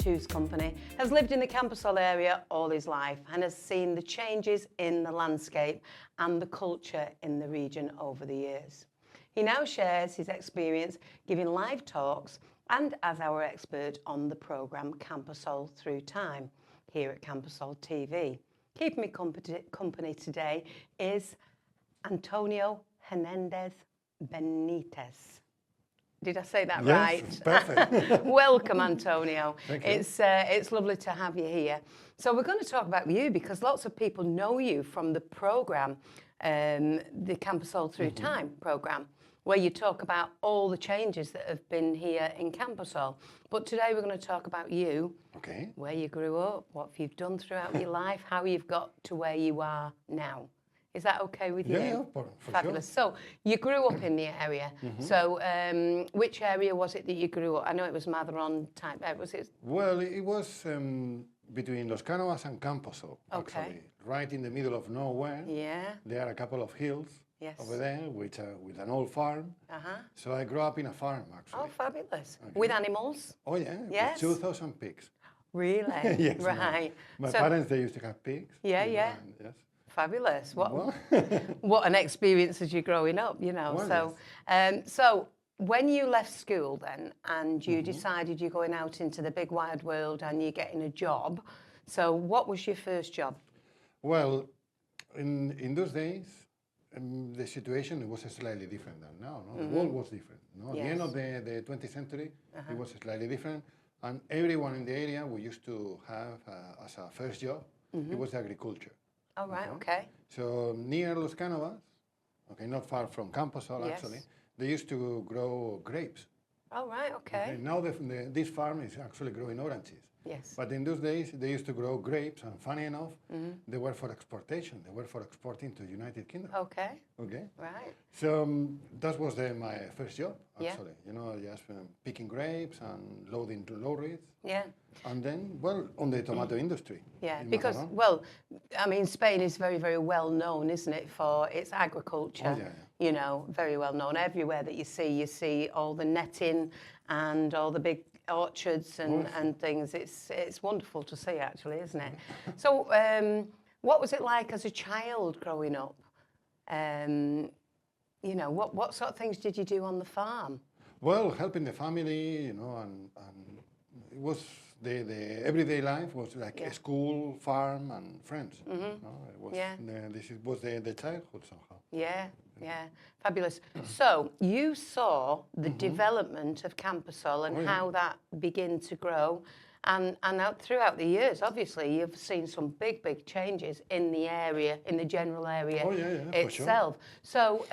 Two's company, has lived in the Camposol area all his life and has seen the changes in the landscape and the culture in the region over the years. He now shares his experience giving live talks and as our expert on the programme Camposol Through Time here at Camposol TV. Keeping me company today is Antonio Hernandez Benitez. Did I say that right? Yes, perfect. Welcome, Antonio. Thank you. It's lovely to have you here. So we're going to talk about you because lots of people know you from the programme, the Camposol Through Time programme, where you talk about all the changes that have been here in Camposol. But today we're going to talk about you, Okay. where you grew up, what you've done throughout your life, how you've got to where you are now. Is that okay with you? Yeah, for Fabulous. sure. So you grew up in the area. So which area was it that you grew up? I know it was Matheron type. Was it? Well, it was between Los Cánovas and Camposol, Okay. actually. Right in the middle of nowhere. Yeah. There are a couple of hills Yes. over there with an old farm. Uh-huh. So I grew up in a farm, actually. Oh, fabulous. With animals? Oh, yeah. Yes. With 2,000 pigs. Really? Yes. Right. My So- parents, they used to have pigs. Yeah, you know, yeah. and yes. Fabulous. What Well, what an experience as you growing up, you know. Well, So when you left school then and you decided you're going out into the big wide world and you're getting a job, so what was your first job? well, in those days, the situation was slightly different than now. No? The world was different. No? At the end Yes. of the 20th century, it was slightly different. And everyone in the area, we used to have as a first job, it was agriculture. Oh, right, okay. So near Los Cánovas, okay, not far from Camposol Yes. actually, they used to grow grapes. Oh, right, okay. And now this farm is actually growing oranges. Yes. But in those days, they used to grow grapes, and funny enough, they were for exportation. They were for exporting to United Kingdom. Okay, Okay. right. So that was my first job, Yeah. actually. You know, just picking grapes and loading to lorries. Yeah. And then, well, on the tomato industry. Yeah, in because, Mazatlán. well, I mean, Spain is very, very well known, isn't it, for its agriculture? Oh, yeah, You know, very well known. Everywhere that you see all the netting and all the big orchards and things. It's wonderful to see, actually, isn't it? So, what was it like as a child growing up? You know, what sort of things did you do on the farm? Well, helping the family, you know, and it was the everyday life was like a school, farm, and friends. You know, it was Yeah. was the childhood somehow. Yeah, yeah, fabulous. So you saw the development of Camposol and Oh, yeah. how that began to grow, and throughout the years, obviously, you've seen some big changes in the area, in the general area Oh, yeah, yeah, for sure. itself. So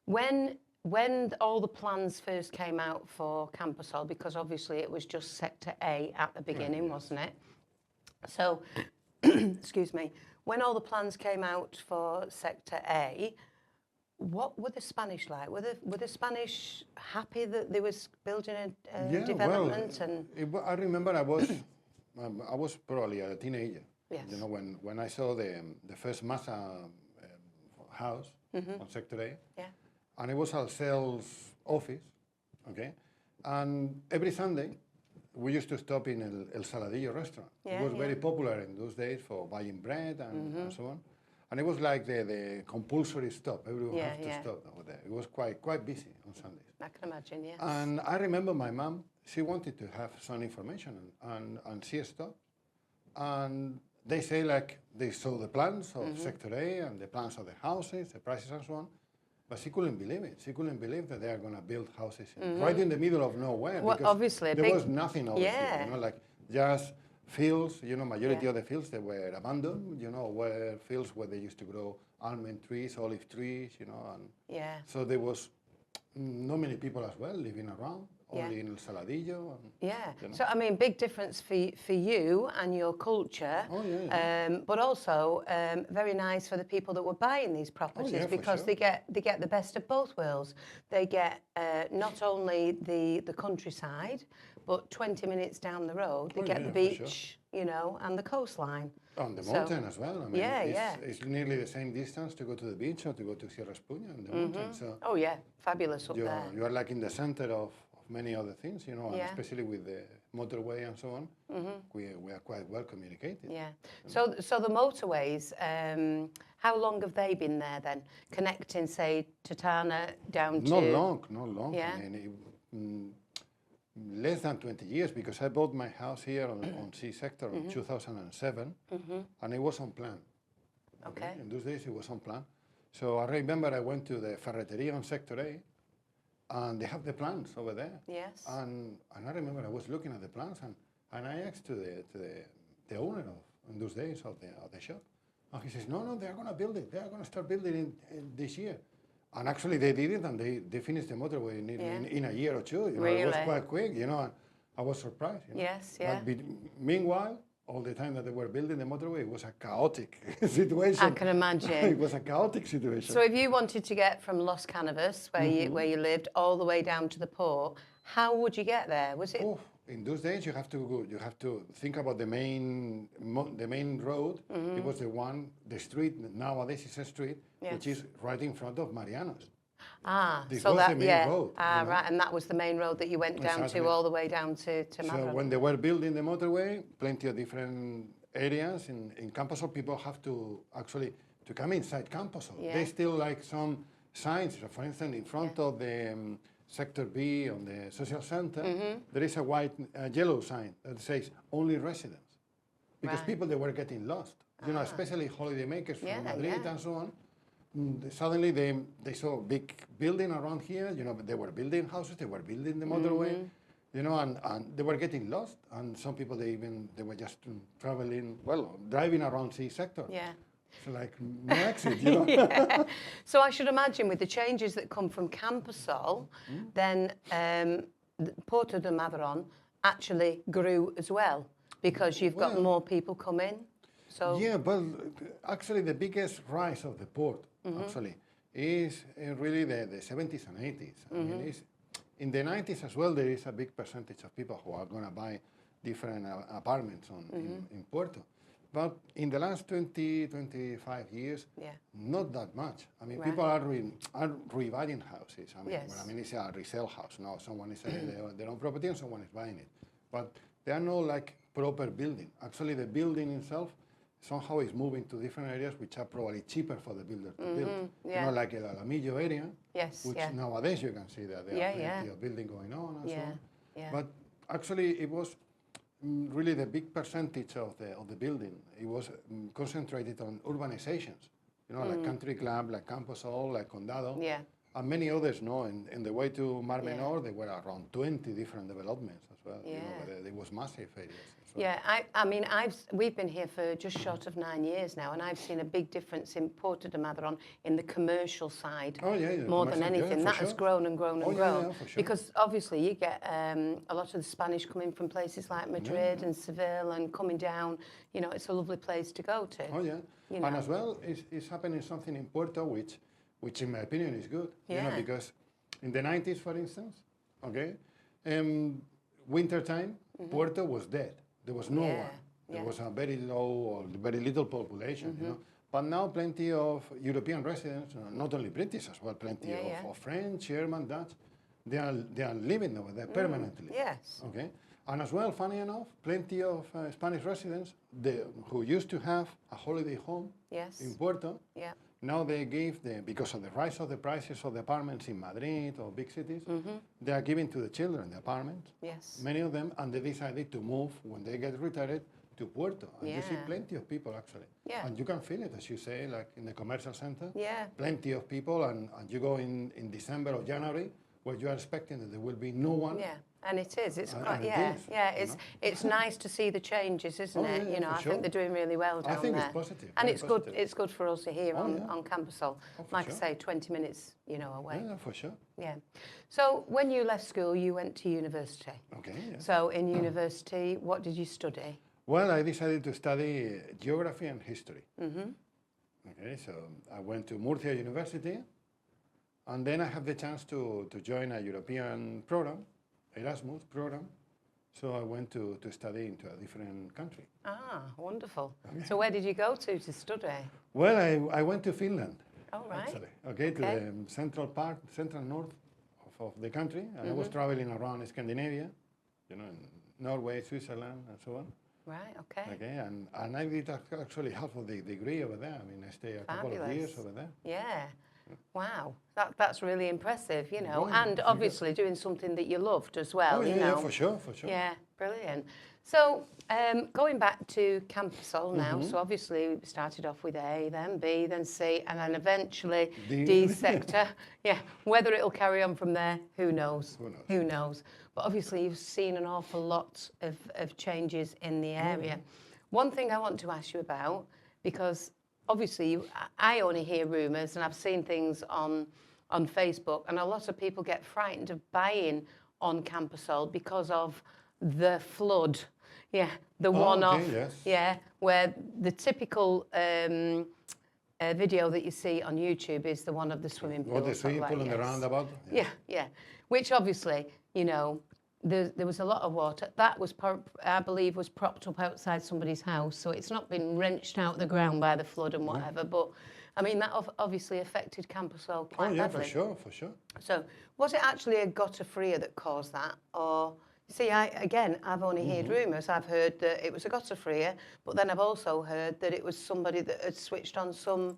when all the plans first came out for Camposol, because obviously it was just Sector A at the beginning, wasn't it? So, excuse me, when all the plans came out for Sector A, what were the Spanish like? Were the Spanish happy that they was building a development? I remember I was probably a teenager. Yes. You know, when I saw the first Masa house on Sector A. Yeah. And it was our sales office, okay? And every Sunday, we used to stop in El Saladillo restaurant. Yeah, It was yeah. very popular in those days for buying bread and so on. And it was like the compulsory stop. Everyone Yeah, has to yeah. stop over there. It was quite busy on Sundays. I can imagine, yes. And I remember my mom, she wanted to have some information and she stopped. And they say like, they saw the plans of Sector A and the plans of the houses, the prices and so on. But she couldn't believe it. She couldn't believe that they are going to build houses right in the middle of nowhere. Well, because obviously, a there big- was nothing over Yeah. here. You know, like just fields. You know, majority Yeah. of the fields they were abandoned. You know, were fields where they used to grow almond trees, olive trees. You know, and Yeah. so there was not many people as well living around. Yeah. Only in El Saladillo. And, Yeah. you know. So I mean, big difference for you and your culture. Oh, yeah, But also very nice for the people that were buying these properties yeah, for because sure. they get the best of both worlds. They get not only the countryside, but 20 minutes down the road they Oh, get yeah, the for sure. beach, you know, and the coastline. On the So- mountain as well. I mean, Yeah, yeah. it's nearly the same distance to go to the beach or to go to Sierra Espuña on the mountain. So Oh yeah, fabulous up there. you are like in the center of many other things, you know, and Yeah. especially with the motorway and so on, we are quite well communicated. Yeah. So the motorways, how long have they been there then? Connecting, say, Totana down to... Not long. Yeah. I mean, less than 20 years, because I bought my house here on C sector in 2007, and it was on plan. Okay. In those days, it was on plan. So I remember I went to the Ferreteria on Sector A, and they have the plans over there. Yes. And I remember I was looking at the plans, and I asked to the owner in those days of the shop, and he says, no, they are going to build it. They are going to start building it in this year. And actually they did it, and they finished the motorway in a year or two. You know, really? It was quite quick, you know, and I was surprised. You know? Yes, yeah. But meanwhile, all the time that they were building the motorway, it was a chaotic situation. I can imagine. It was a chaotic situation. So if you wanted to get from Los Canovas, where you lived, all the way down to the port, how would you get there? Was it? Oh, in those days, you have to think about the main road. It was the street. Nowadays it's a street, which is right in front of Mariano's. This so was that the main road. Right, and that was the main road that you went down to, all the way down to Madrid. So when they were building the motorway, plenty of different areas in Camposol, people have to actually to come inside Camposol. Yeah. They still like some signs. So for instance, in front of the Sector B on the social center, there is a yellow sign that says only residents, because people they were getting lost. You know, especially holiday makers from Madrid and so on. Suddenly they saw a big building around here. You know, they were building houses, they were building the motorway. You know, and they were getting lost, and some people they were just driving around C sector. Yeah. So like no exit, you know. So I should imagine with the changes that come from Camposol, then Porto de Madrón actually grew as well, because you've got more people coming. So yeah, but actually the biggest rise of the port actually is really the 70s and 80s. I mean, in the 90s as well, there is a big percentage of people who are going to buy different apartments in Puerto. But in the last 20, 25 years, not that much. I mean, people are rebuying houses. I mean, what I mean is a resale house. Now someone is selling their own property and someone is buying it. But they are not like proper building. Actually, the building itself somehow is moving to different areas which are probably cheaper for the builder to build. You know, like El Alamillo area, which nowadays you can see that there are plenty of building going on and so on. But actually, it was really the big percentage of the building. It was concentrated on urbanizations. You know, like Country Club, like Camposol, like Condado, and many others. No, in the way to Mar Menor, there were around 20 different developments as well. You know, there was massive areas. Yeah, I mean, we've been here for just short of 9 years now, and I've seen a big difference in Porto de Madrón in the commercial side more than anything. That has grown and grown and grown. For sure. Because obviously you get a lot of the Spanish coming from places like Madrid and Seville and coming down. You know, it's a lovely place to go to. Oh yeah, you know. And as well, it's happening something in Puerto which in my opinion is good. You know, because in the 90s, for instance, winter time, Puerto was dead. There was no one. There was a very low or very little population, you know. But now plenty of European residents, not only British as well, plenty of French, German, Dutch, they are living over there permanently. Yes. Okay. And as well, funny enough, plenty of Spanish residents who used to have a holiday home in Puerto, now they because of the rise of the prices of the apartments in Madrid or big cities, they are giving to the children the apartments, many of them, and they decided to move when they get retired to Puerto. And you see plenty of people actually. And you can feel it, as you say, like in the commercial center, plenty of people, and you go in December or January, where you are expecting that there will be no one. Yeah, and it is. It's quite, It's nice to see the changes, isn't it? You know, I think they're doing really well down there. I think it's positive. And it's good. It's good for us here on Camposol. Like I say, 20 minutes, you know, away. Yeah, for sure. Yeah. So when you left school, you went to university. Okay. Yeah. So in university, what did you study? Well, I decided to study geography and history. Okay, so I went to Murcia University. And then I had the chance to join a European program, Erasmus program. So I went to study into a different country. Ah, wonderful. Okay. So where did you go to study? Well, I went to Finland. Oh, right. Actually. To the central north of the country. And I was traveling around Scandinavia, you know, Norway, Switzerland, and so on. Right, okay. Okay, and I did actually half of the degree over there. I mean, I stayed a couple of years over there. Yeah. Wow, that's really impressive, you know, Right, and yeah. obviously doing something that you loved as well, Oh, yeah, you know. yeah, for sure, for sure. Yeah, brilliant. So going back to Campusol now, Mm-hmm. so obviously we started off with A, then B, then C, and then eventually D. D sector. Yeah, whether it'll carry on from there, who knows? Who knows? Who knows? But obviously you've seen an awful lot of changes in the area. One thing I want to ask you about, because obviously I only hear rumours and I've seen things on Facebook, and a lot of people get frightened of buying on Campusol because of the flood. Yeah, the one-off. Okay, yes. Yeah, where the typical video that you see on YouTube is the one of the swimming pool. What the sort of swimming pool like, and the yes. roundabout? Yeah, yeah. Which obviously, you know, there was a lot of water. That was, I believe, was propped up outside somebody's house, so it's not been wrenched out the ground by the flood and whatever. But I mean, that obviously affected Campusol quite Oh, yeah, badly. for sure, for sure. So was it actually a gutta fria that caused that, or? See, I've only heard rumours. I've heard that it was a gutta fria, but then I've also heard that it was somebody that had switched on some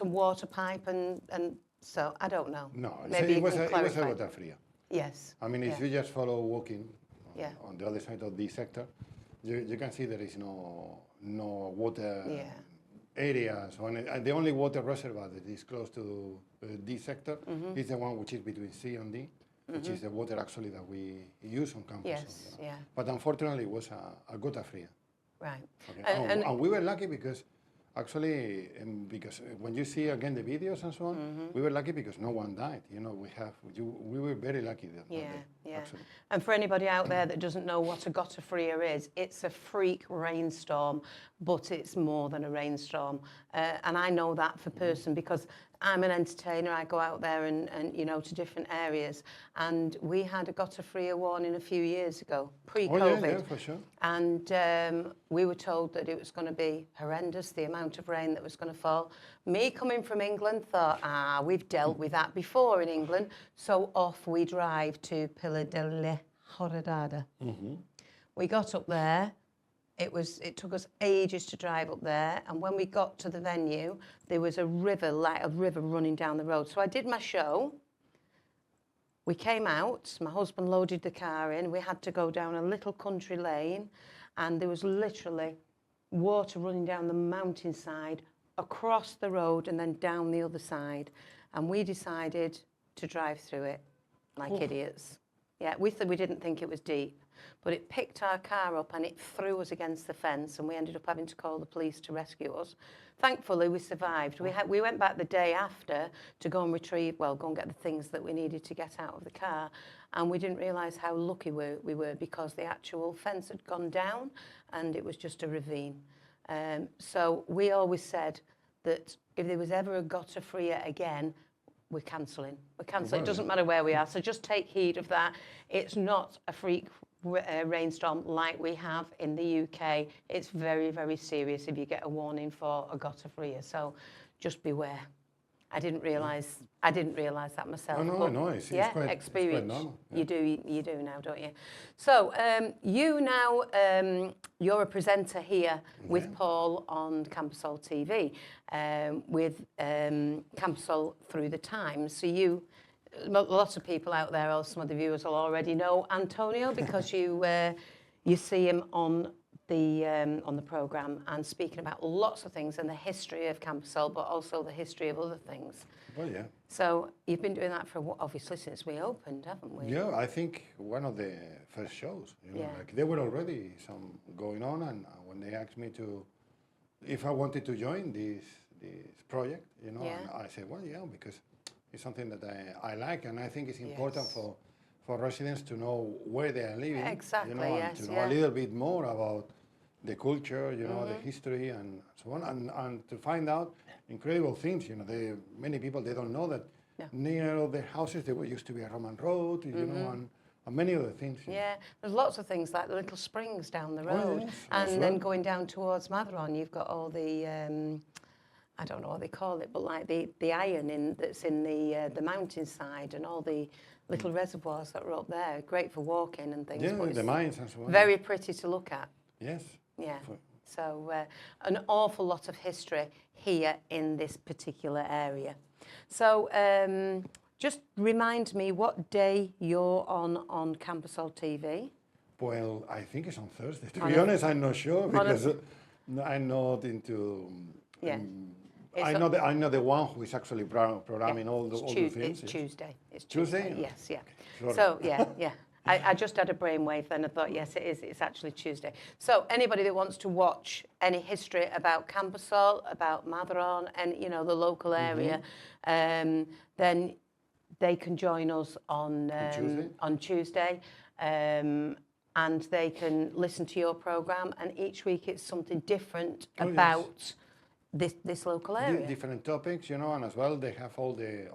water pipe, and so I don't know. No, Maybe it you was can a clarify. gota fria. Yes. I mean, if yeah. you just follow walking Yeah. on the other side of the sector, you can see there is no water Yeah. area. So the only water reservoir that is close to D sector is the one which is between C and D, which is the water actually that we use on campus. Yes. So, Yeah. But unfortunately, it was a gota fria. Right. Okay. And we were lucky because actually, because when you see again the videos and so on, we were lucky because no one died. You know, we were very lucky that Yeah, day, yeah. actually. And for anybody out there that doesn't know what a gutta fria is, it's a freak rainstorm, but it's more than a rainstorm. And I know that for person because I'm an entertainer. I go out there and you know, to different areas. And we had a gutta fria warning a few years ago, pre-COVID. Oh, yeah, for sure. And we were told that it was going to be horrendous, the amount of rain that was going to fall. Me coming from England thought, we've dealt with that before in England. So off we drive to Pila delle Horadada. We got up there. It took us ages to drive up there. And when we got to the venue, there was a river running down the road. So I did my show. We came out, my husband loaded the car in, we had to go down a little country lane, and there was literally water running down the mountainside, across the road and then down the other side. And we decided to drive through it like idiots. Yeah, we didn't think it was deep, but it picked our car up and it threw us against the fence, and we ended up having to call the police to rescue us. Thankfully, we survived. We went back the day after to go and go and get the things that we needed to get out of the car, and we didn't realise how lucky we were because the actual fence had gone down and it was just a ravine. So we always said that if there was ever a gutta fria again, we're cancelling. It doesn't matter where we are, so just take heed of that. It's not a freak rainstorm like we have in the UK. It's very, very serious if you get a warning for a gutta fria, so just beware. I didn't realise that myself. No, it's quite, experience. It's quite normal. Yeah. You do now, don't you? So you now, you're a presenter here with Paul on Campusol TV, with Campusol Through the Times. So lots of people out there, or some of the viewers will already know Antonio because you see him on the programme and speaking about lots of things and the history of Campusol, but also the history of other things. Well, yeah. So you've been doing that for obviously since we opened, haven't we? Yeah, I think one of the first shows. You know, Yeah. like there were already some going on, and when they asked me if I wanted to join this project, you know, Yeah. and I said, well, yeah, because it's something that I like, and I think it's important Yes. for residents to know where they are living. Exactly, You know, yes, and to know a little bit more about the culture, you know, the history and so on, and to find out incredible things. You know, many people, they don't know that near the houses there used to be a Roman road, you know, and many other things. You know. Yeah, there's lots of things like the little springs down the road, yes, as and then well. going down towards Matheron, you've got all the I don't know what they call it, but like the iron that's in the mountainside, and all the little reservoirs that are up there, great for walking and things. Yeah, but the it's mines and so on. very pretty to look at. Yes. Yeah. For- So an awful lot of history here in this particular area. So just remind me what day you're on Campusol TV. Well, I think it's on Thursday. To On be a- honest, I'm not sure on a- because I'm not into. Yeah. I It's know I know the one who is actually programming all the things. It's yes. Tuesday. It's Tuesday? Yes, yeah. Sorry. So yeah. I just had a brainwave then. I thought, yes, it is. It's actually Tuesday. So anybody that wants to watch any history about Campusol, about Matheron, and the local area, then they can join us on Tuesday. And they can listen to your program. And each week it's something different Oh, yes. about this local area. Different topics, and as well they have all the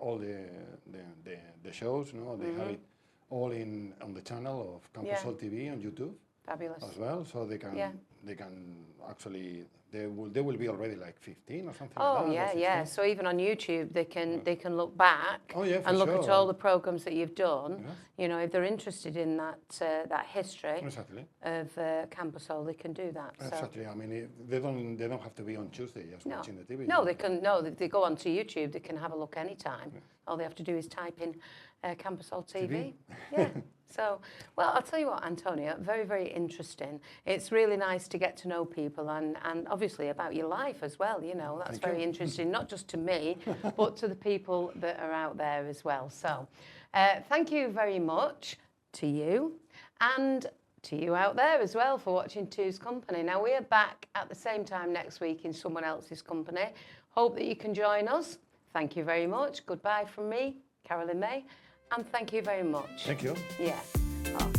shows, they have it all on the channel of Campusol TV on YouTube Fabulous. as well, so they can actually they will be already like 15 or something Oh like that. yeah, or yeah. 16. So even on YouTube, they can look back Oh, yeah, for and look at sure. all the programs that you've done. Yes. If they're interested in that history Exactly. of Campusol, they can do that. So. Exactly. I mean, they don't have to be on Tuesday just watching the TV. No, they can. No, they go onto YouTube. They can have a look anytime. All they have to do is type in Campusol TV. Yeah. So, well, I'll tell you what, Antonio, very, very interesting. It's really nice to get to know people and obviously about your life as well. That's Thank very you. interesting, not just to me, but to the people that are out there as well. So, thank you very much to you and to you out there as well for watching Two's Company. Now, we are back at the same time next week in someone else's company. Hope that you can join us. Thank you very much. Goodbye from me, Carolyn May, and thank you very much. Thank you. Yeah. Oh,